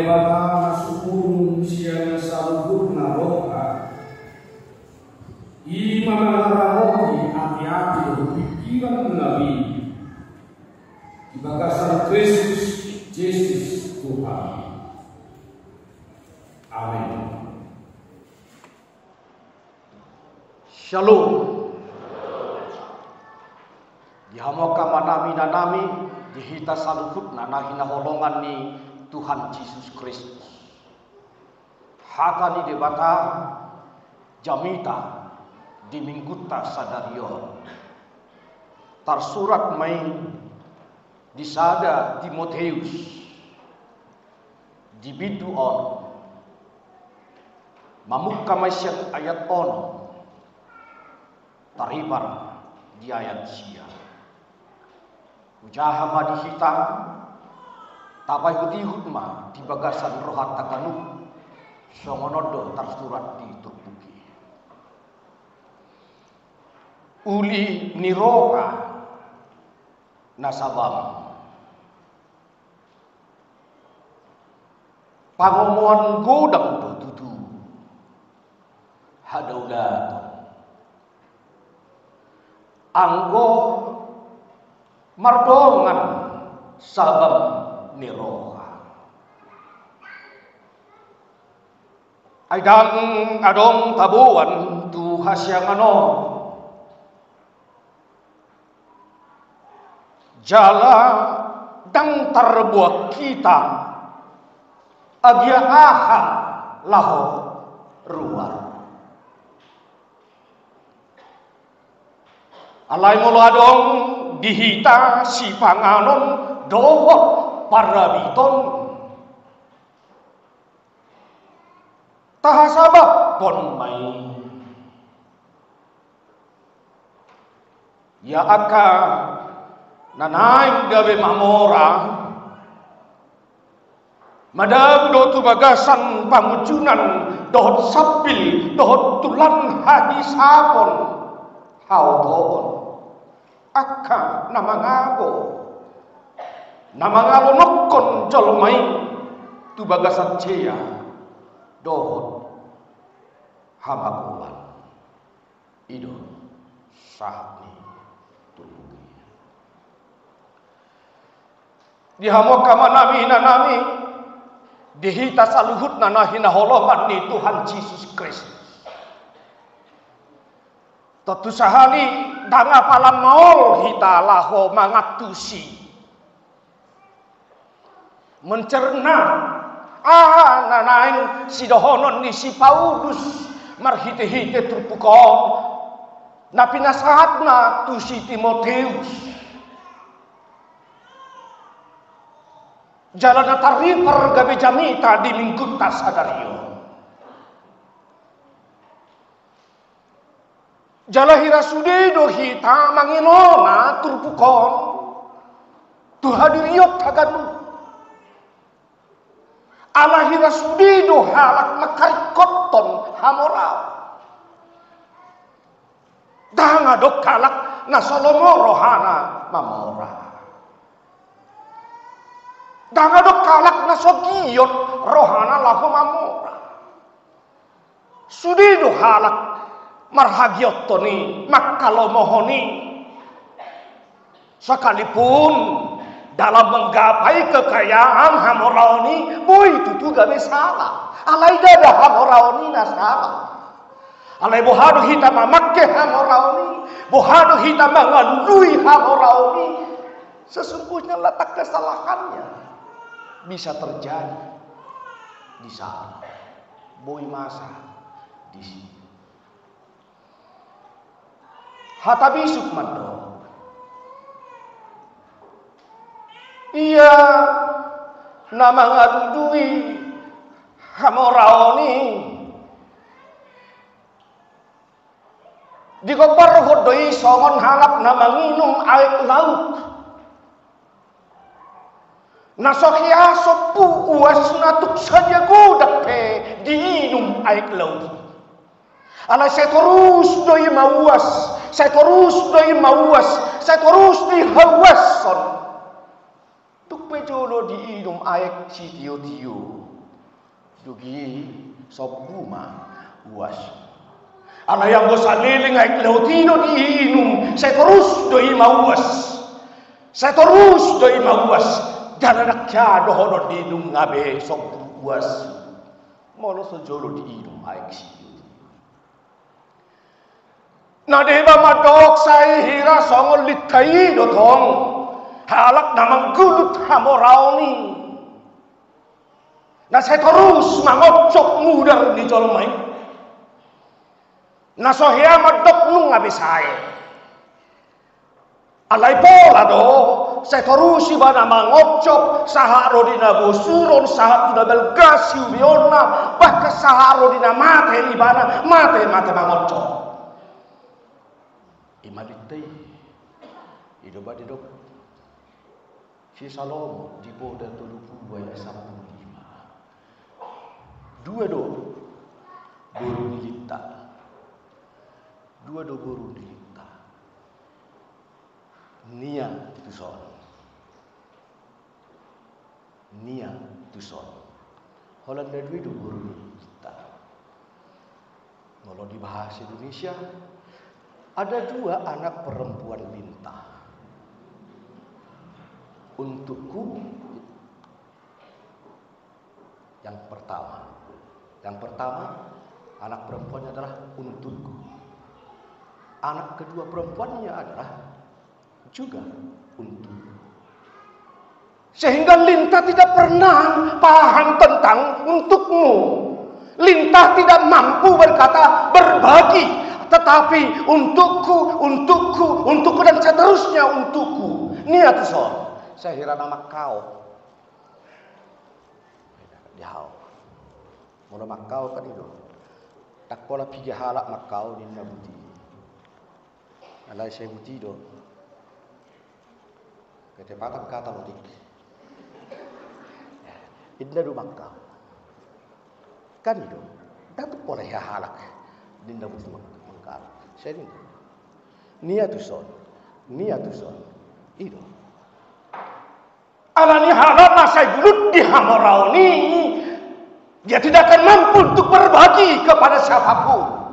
debata nasukun siang saluhut naroka i mamarahoki hati-hati berpikiran nabi di bagasan Kristus Yesus Tuhan. Amin. Shalom. Dihamoka manami nanami dihita saluhut nanahina holongan ni Tuhan Yesus Kristus. Haka ni debata jamita di mingguta sadario. Tarsurat main disada Timoteus di bidu on mamukka maisyan ayat on taribar di ayat sia ujaha di hitam tapai hudihut ma di bagasan rohat taganuk songonodo tarsurat di turbuki uli niroka nasabam pangomuan godang do tutu hadaudat anggo mardongan sabam niroha aidang adong tabuan tu hasyangano jala dang terbuat kita agia aha laho ruar alai mulu adong dihita si panganon dohot parabiton tahasabak pon main ya aka nanaing gawe mamora madam do tu bagasan pamujunan dohot sapil dohot tulan hadisapon haudon aka namangalo nokkon jolmai tu bagasan ceya dohot hamakuan ido sahni tulugi dihamoka manami nanami dihita saluhut nanahina holongan ni Tuhan Yesus Kristus totu sahali danga palam maol hita laho mangatusi mencerna nanaing sidohonon ni si Paulus marhite-hite turpukong na pinasahat na tu si Timoteus jalan taripar gabe jamita di mingguta sadario jalahira sudedo hita manginona turpukon tu hadiriot haganu alahira sudedo halak makai koton hamorau danga dok kalak na solomoro hana mamora danga dok kalak na sogiyot rohana lahu mamora sudedo halak marhagiot toni makalomohoni sekalipun dalam menggapai kekayaan hamoraoni boy itu gabe salah alai dada hamoraoni na salah alai bohado hita mamakke hamoraoni bohado hita mengalului hamoraoni sesungguhnya letak kesalahannya bisa terjadi di sana boy masa di sini hatabi sukmando iya nama ngadudui hamoraoni dikopar hodoi songon halap nama nginum air laut nasokia sopu uas natuk saja gudak pe diinum air laut ala saya terus doi mauas saya terus dihawason tuk pejolo diinum aek si tio-tio. Dugi sobuma uas. Ala yang bosaliling aek lautino diinum. Saya terus doi mauas. Saya terus doi mauas. Dalanak jado hono diinum ngabe sobu uas. Mono sejolo diinum aek si tio. Nadeba madok sai hira songol litai dotong. Halak namang gulut hamorau ni. Nah saya terus mangocok mudar di jolmai. Nah sohia madok nung abisai. Alai pola do. Saya terus ibana mangocok saharo dina bosuron sahat dina belgasi ubiona. Bahkan saharo dina mate ibana mate mangocok. Imalitai. Hidup adidok. Si Salomo di poda tuluku buaya sapu lima. Dua do guru nilita. Dua do guru nilita. Nia tuson. Nia tuson. Holanda dua do guru nilita. Kalau di bahasa Indonesia ada dua anak perempuan lintah. Untukku yang pertama anak perempuannya adalah untukku. Anak kedua perempuannya adalah juga untukku. Sehingga Lintah tidak pernah paham tentang untukmu. Lintah tidak mampu berkata berbagi, tetapi untukku dan seterusnya untukku. Niat son. Saya kira nama kau. Diau. Mula makau kan itu. Tak pola pigi halak makau di nabuti. Alai saya buti do. Ketepatan kata lodik. Indah do makau. Kan itu. Tak pola ya halak di nabuti makau. Saya ni. Niat son. Itu. Alani halal nasai gulut di hamorau ni. Dia tidak akan mampu untuk berbagi kepada siapapun.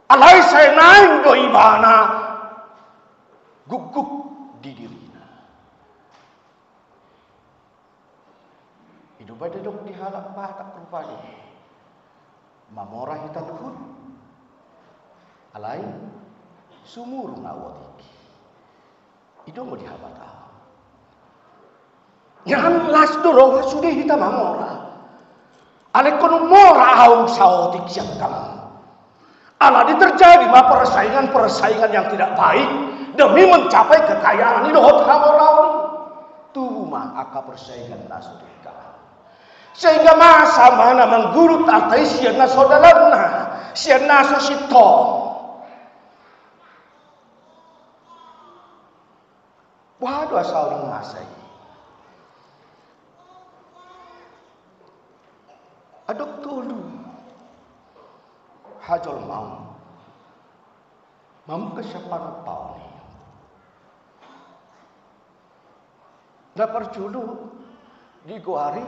Alai saya naik do ibana. Guguk di dirinya. Hidup ada dok di halak batak rupanya. Mamorah hitam hud. Alai sumur ngawatik. Itu mau dihabat. Jangan las dorong sudah kita mamora. Ale kono mora au saotik siang kamu. Ala terjadi persaingan yang tidak baik demi mencapai kekayaan ini dohot hamorau. Tubuh mah aka persaingan nasudika. Sehingga masa mana menggurut atai siana saudarana, siana sosito. Waduh asal orang ngasai. Adok tolu hajol mau ke siapa pau ni dapat julu di goari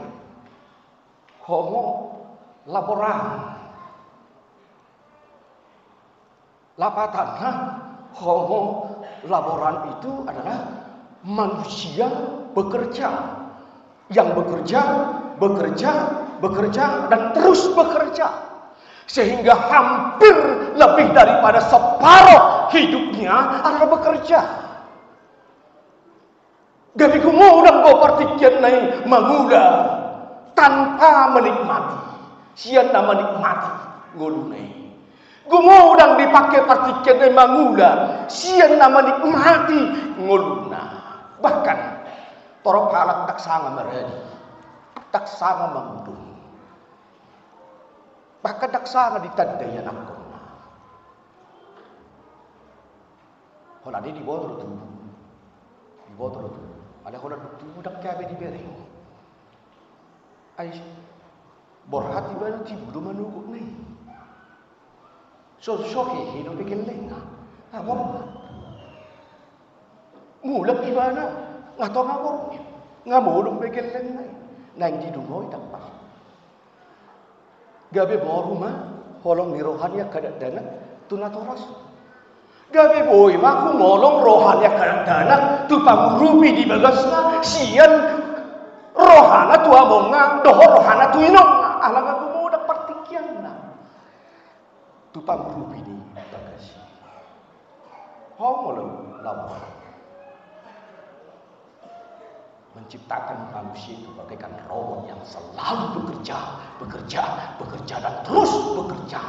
homo laporan lapatannya homo laporan itu adalah manusia bekerja yang bekerja dan terus bekerja sehingga hampir lebih daripada separuh hidupnya adalah bekerja. Gabi kumudang go partikian naik mangula tanpa menikmati, siapa menikmati golunai. Gumudang dipakai partikian naik mangula, siapa menikmati ngoluna. Bahkan torok halak tak sangat meredi. Tak sama mengudung. Bahkan tak sama ditandai anak kona. Kalau ada di bawah tu, ada kalau tu dak kabe di bereng. Ai borhati baru ti budu manuguk ni. So hidup bikin lenga. Apa? Mulak ibana, ngato ngawur. ngamulung begeleng nang di dungoy dapat. Gabi bawa rumah, holong ni rohania kadak dana tunatoras. Gabi boy maku molong rohania kadak dana tu pangurupi di bagasna sian rohana tu amonga doho rohana tu inok alang aku mau dapat tikian na tu pangurupi di bagas. Homolong lawan menciptakan manusia itu bagaikan robot yang selalu bekerja dan terus bekerja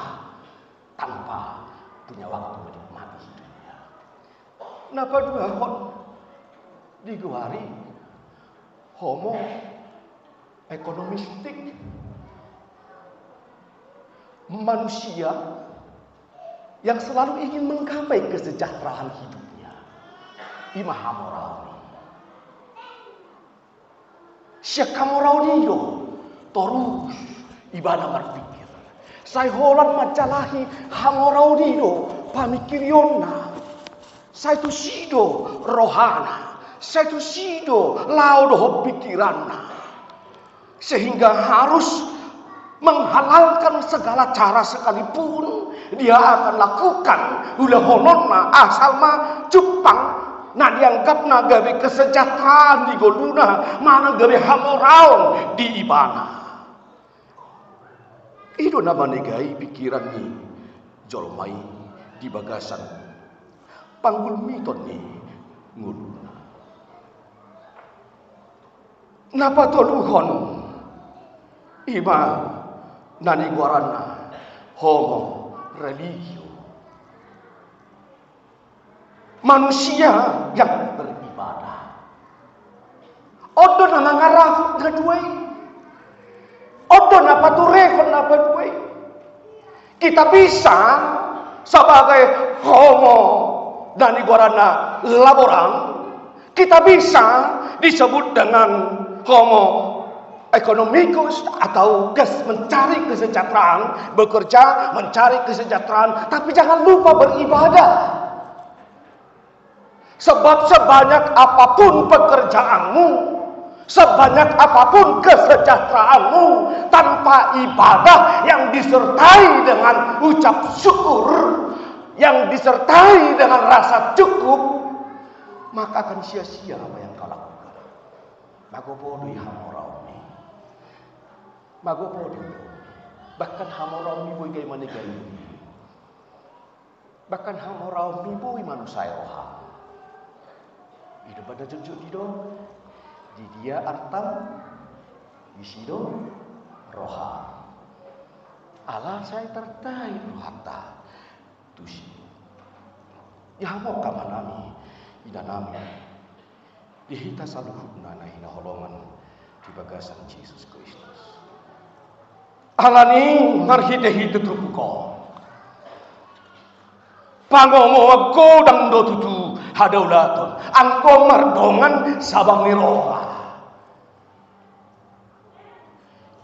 tanpa punya waktu menikmati hidupnya. Napa dua hon diguari homo ekonomistik, manusia yang selalu ingin menggapai kesejahteraan hidupnya. Imah moral. Siapa morau nido terus ibadah berpikir. Saya holan macalahi hamorau nido pamikiriona. Saya tu sido rohana. Saya tu sido laudo pikiranna. Sehingga harus menghalalkan segala cara sekalipun dia akan lakukan ulah hononna asal mah cupang. Nah dianggap na gawe kesejahteraan di goluna, mana gawe hamoraon di ibana. Itu nama negai pikiran ni jolmai di bagasan panggul miton ni nguluna. Napa toluhon ima nani guarana homo religio. Manusia yang beribadah. Odo nama ngarahut ngaduai. Odo napa turekon napa duai. Kita bisa sebagai homo dan igorana laboran, kita bisa disebut dengan homo ekonomikus atau mencari kesejahteraan, bekerja mencari kesejahteraan, tapi jangan lupa beribadah. Sebab sebanyak apapun pekerjaanmu, sebanyak apapun kesejahteraanmu, tanpa ibadah yang disertai dengan ucap syukur, yang disertai dengan rasa cukup, maka akan sia-sia apa yang kau lakukan. Magobodo hamoraumi, magobodo, bahkan hamoraumi boy gay manigayu, bahkan hamoraumi boy manusia roha. Hidup pada jujur di dia artam di sido roha. Allah saya tertai rohata tusi. Ya mau kamanami ida nami dihita saluhuna na hina holongan di bagasan Yesus Kristus. Alani marhite-hite trupuko. Pangomo wagko dang do tutu hadaulaton angko mardongan sabang niroha.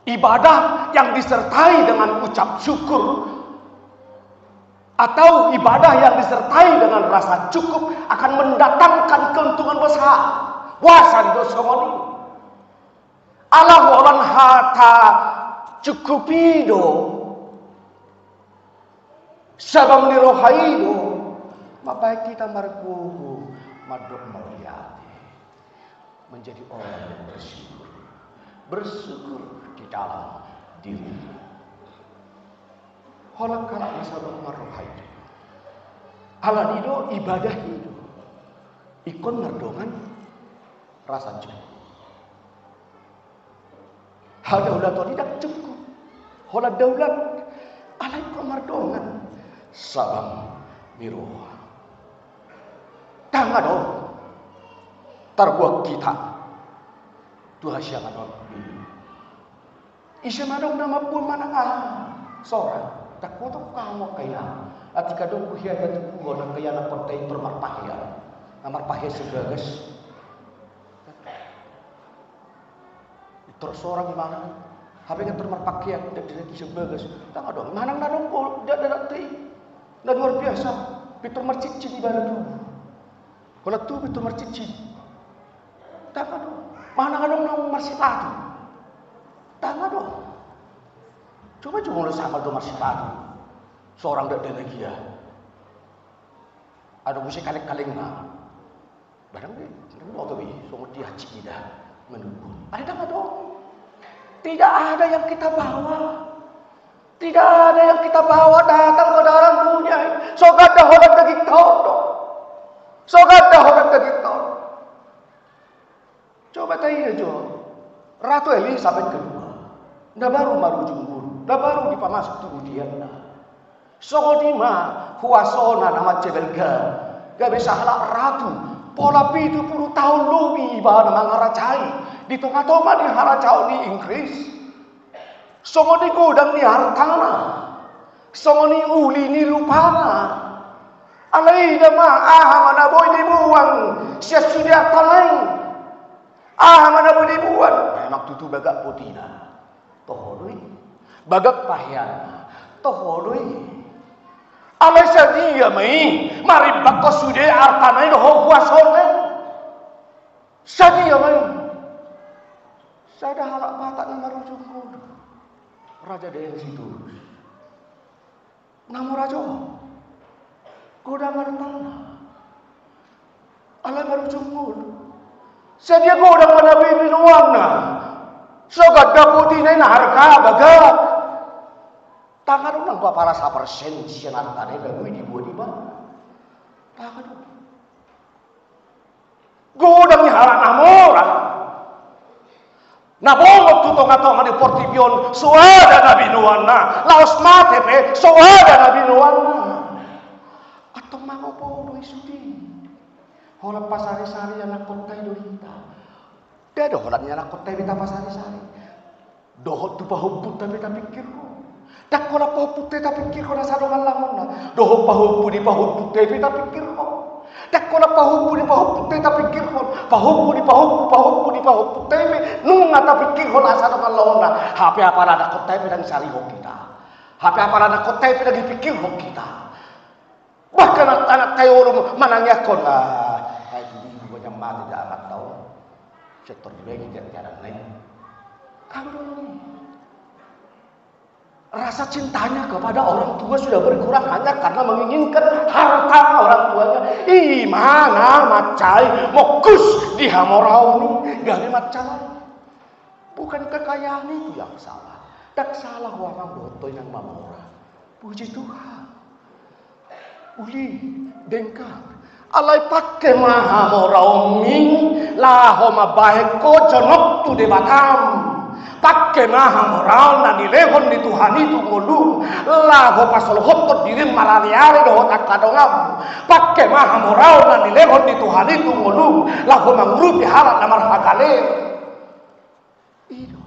Ibadah yang disertai dengan ucap syukur atau ibadah yang disertai dengan rasa cukup akan mendatangkan keuntungan besar. Wasan dosongoni Allah walan hata cukupido sabang nirohaido. Maka kita margugu madok melihat menjadi orang yang bersyukur di dalam diri. Holang kalak sabang marohaido. Allah itu ibadah itu ikon merdongan rasa cukup. Hadaulat tidak cukup. Holang daulat Allah ikon merdongan sabang miroha. Tanga dong tarbuak kita Tuhan siapa dong isya madong nama pun mana seorang tak kutuk kamu kaya atika dong kuhiya datu kugo na kaya na portay permarpahya amarpahya segagas terus orang mana habis kan termarpahya dari segagas tanga dong manang nadong po dadat teh dan luar biasa pitur marcicin ibarat tu. Kalau tu pitur marcicin, tak ada. Mana kadang nang marsipatu. Tama dong. Coba cuma lu sama tuh marsipatu. Seorang dak denegia. Ada musik kaleng-kaleng na. Barang deh, waktu bi, semua dia cida menunggu. Ada nggak dong? Tidak ada yang kita bawa. Tidak ada yang kita bawa datang ke dalam dunia. So gada orang daging tahun. So gada orang daging tahun. Coba tanya aja. Ratu Elizabeth kedua. Dah baru junggur. Dah baru dipamasuk tubuh dia. So dima kuasona nama cebelga. Gak bisa halak ratu. Pola 70 tahun lebih bahan mangaracai. Di tengah-tengah di haracau di Inggris. Songo di gudang ni hartana. Songo ni uli ni lupana. Alai dama mana boy di buang. Sia sudah talain. Mana boy di buang. Memang tutu bagak putina. Tohodoi. Bagak pahyana. Tohodoi. Alai sadia mai. Mari bakko sudah hartana ini ho kuasone. Sadia mai. Saya halak batak nama rujungku. Raja dari situ. Namu raja. Godang tanah. Alam baru jumur. Sedia godang mana bibi nuangna. Sogat daputi na harga bagat. Tangan nang para 1% sian hartane bagus dibuat di mana. Tangan. Godang ni halak namoran. Na bongok tutong atong di Portibion suada na binuana laos mate pe suada na binuana atong mga po do isudi hola pasari-sari anak kontay do hita dado hola nya anak kontay bita pasari-sari dohot tu pahubut tapi pikir ko dak hola pahubut tapi pikir ko na sadongan lamon na dohot pahubut di pahubut tapi pikir ko dak kola pahupu di pahupu tapi pikir hon pahupu di pahupu tapi nung ngata pikir hon asal dengan lawan HP apa ada kotai pedang sari hok kita HP apa ada kotai pedang dipikir hok kita bahkan anak kayo orang manangnya kon kayak ibu banyak mati tidak amat tahu sektor lagi jalan lain kamu rasa cintanya kepada orang tua sudah berkurang hanya karena menginginkan harta orang tuanya. Mana macai mokus di hamorau ni gak macai. Bukan kekayaan itu yang salah. Tak salah orang botoy yang mamora. Puji Tuhan. Uli dengkak. Alai pakai maha morau ming laho mabahe ko jonok tu de Batam. Pakai maha moral na dilehon di Tuhan itu ngulung laho pasal hotot diri marariare dohot akadongam pakai maha moral na dilehon di Tuhan itu ngulung laho mangrupi halat na marhagale itu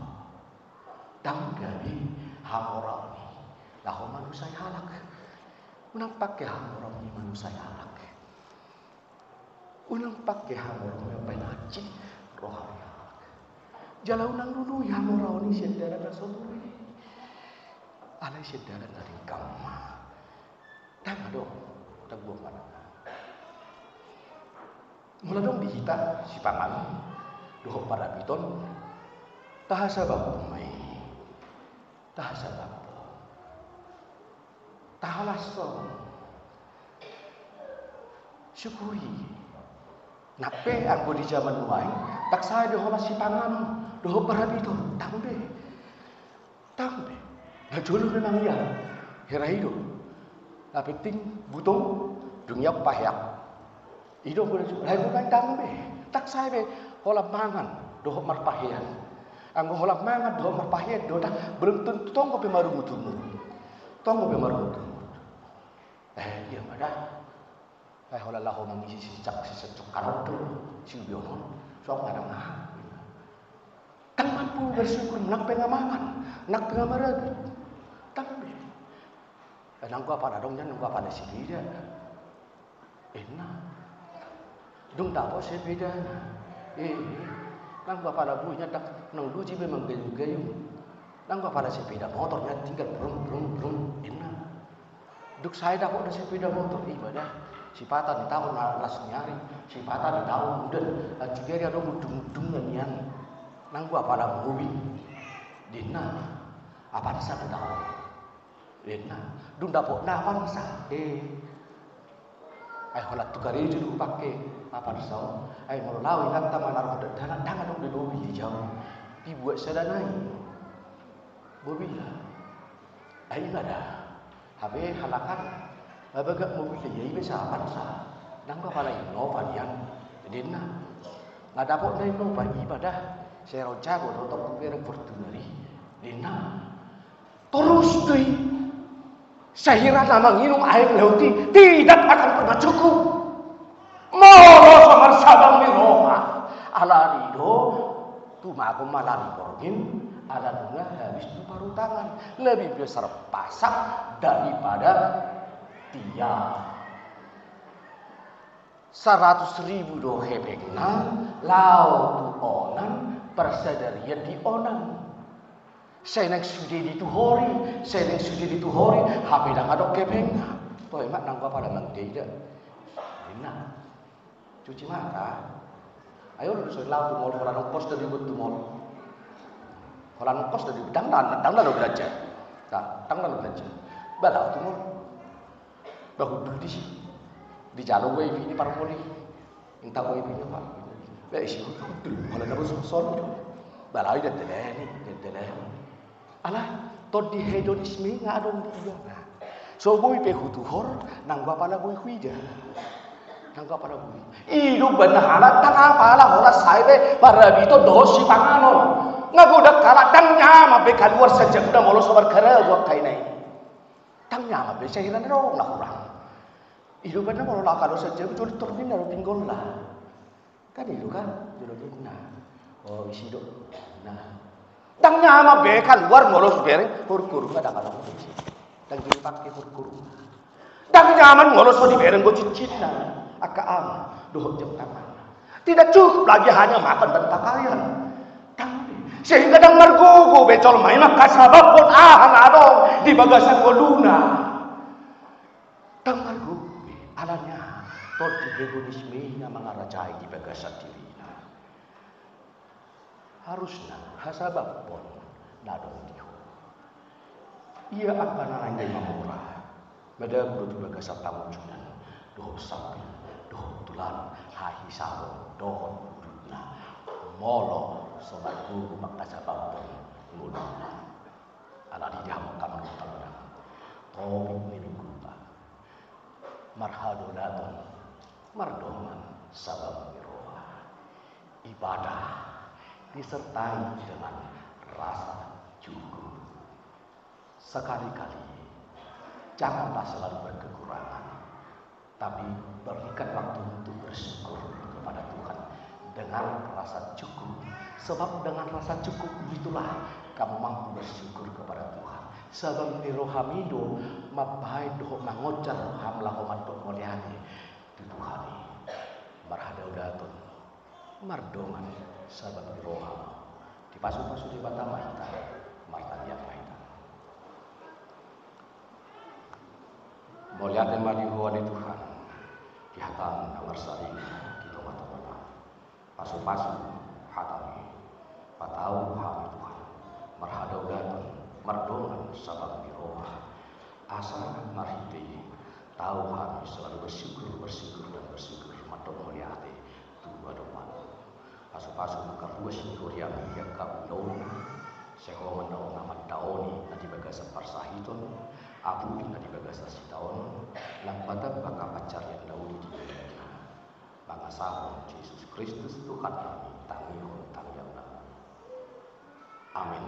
tanggari hamoral ni laho manusia halak unang pakai hamoral ni manusia halak unang pakai hamoral ni penacik rohani jalan nang dulu ya morau ni sedara na sumuri. Alai sedara na ringkam. Tama dong, tagbuang mana. Mula dong dihita si pangan. Doho para biton. Tahasa bab mai. Tahasa bab. Tahalas to. Syukuri. Nape aku di zaman nuai, tak saya doho si pangan. Doho para itu, tambe. Nah jolo memang ya, herahido. Tapi ting butong dunia pahyak. Ido boleh juga, lain bukan tambe. Tak saya be, hola mangan, doho marpahian. Anggo hola mangan, doho marpahian, doho tak beruntung tonggo pemaru mutumut. Tonggo pemaru mutumut. Iya mana? Hola laho mangisi si secuk karoto, si biono, so ngarang tak mampu bersyukur nak pengamangan, nak pengamarabi, tapi kadang gua pada dongnya, gua pada si beda, enak, dong dapat si beda, nang gua pada buihnya tak nang duji memang gayung, nang gua pada si beda motornya tinggal brum, enak, duk saya dapat si beda motor ibadah. Si patah di tahun las nyari, si patah di tahun udah, juga dia dong mudung-mudung nyanyian. nang gua pada ngubi dina apa sa daw dina dunda po na apa sa ay holat tukari dulu pakai apa sa ay mololawi kata manar hodat dangan dong di jauh dibuat sedanai bobila ay nada habe halakan bagak mobil yai bisa apa sa nang gua pada ino padian dina ngada po na ino pa ibadah saya rojago untuk berang fortunari dina terus deh saya nama minum air lauti tidak akan pernah cukup molo samar sabang miroha ala dido tumago malari korgin ala dunga habis tu paru tangan lebih besar pasak daripada tiang 100.000 do hebekna lau tu onan persadarian di onan saya nang sudi di tu hori hape dah adok kepenga to emak nang pada nang tidak enak cuci mata ayo lu so lau tu mol orang kos dari but tu mol orang kos dari dang lo belajar dang lo belajar balau tu mol bahu dulu di jalur wifi ini parmoli entah wifi nya pak ba isi dulu kalau dah son balau dah teleni ala to di hedonisme nga adon dia na so boy pe hutuhor nang bapala boy huida nang bapala boy idu benahala tang apala hola saibe para bito dosi panganon ngagoda kala tang nyama be kaluar saja udah molo sobar kara gua kai nai tang nyama be sahiran ro lah kurang idu benar molo lah kalau saja betul turnin ro pinggol lah kan idu kan jodoh kita oh isi do nah tang nyama be keluar ngolos bereng kurkur ada kalau kunci tang jadi pakai kurkur tang nyaman ngolos di bereng go cicitna akaam doh jam tangan tidak cukup lagi hanya makan dan pakaian sehingga dang margogo becol main maka sabab pun adong di bagasan goluna tang margogo alanya tot di egoisme na mga rajay di bagasan diri harusnya hasabab pun nadong diho ia akan nangai mamura bada guru baga sa tamujunan doh sapi doh tulan hahi sabon doh buduna molo sobat guru makasabab pun nguluna ala di jam kamar talana tobik miningkuta marhadolatun mardoman sabab miroha ibadah disertai dengan rasa syukur. Sekali-kali janganlah selalu berkekurangan, tapi berikan waktu untuk bersyukur kepada Tuhan dengan rasa cukup. Sebab dengan rasa cukup itulah kamu mampu bersyukur kepada Tuhan. Sebab ni rohamido mabai doh mangocar hamlah omantok moliani Tuhan marhadaudatun mardoman sabab roha di pasu-pasu di bata mahita marta dia mahita moliat mali huwa di Tuhan di hatam nomor sari kita mata pasu-pasu hatami patau hami Tuhan marhadaudatun mardoman sabab roha asal marhiti tahu kami selalu bersyukur dan bersyukur matok moliate tuwa doman pasu-pasu maka ruas ni korea yang kami daun seho mandaon nama daoni na di bagasa parsahiton abu na di bagasa sitaon lang pada baka pacar yang dauni di dunia bangga sabon Yesus Kristus Tuhan kami tangihon tangyang amin.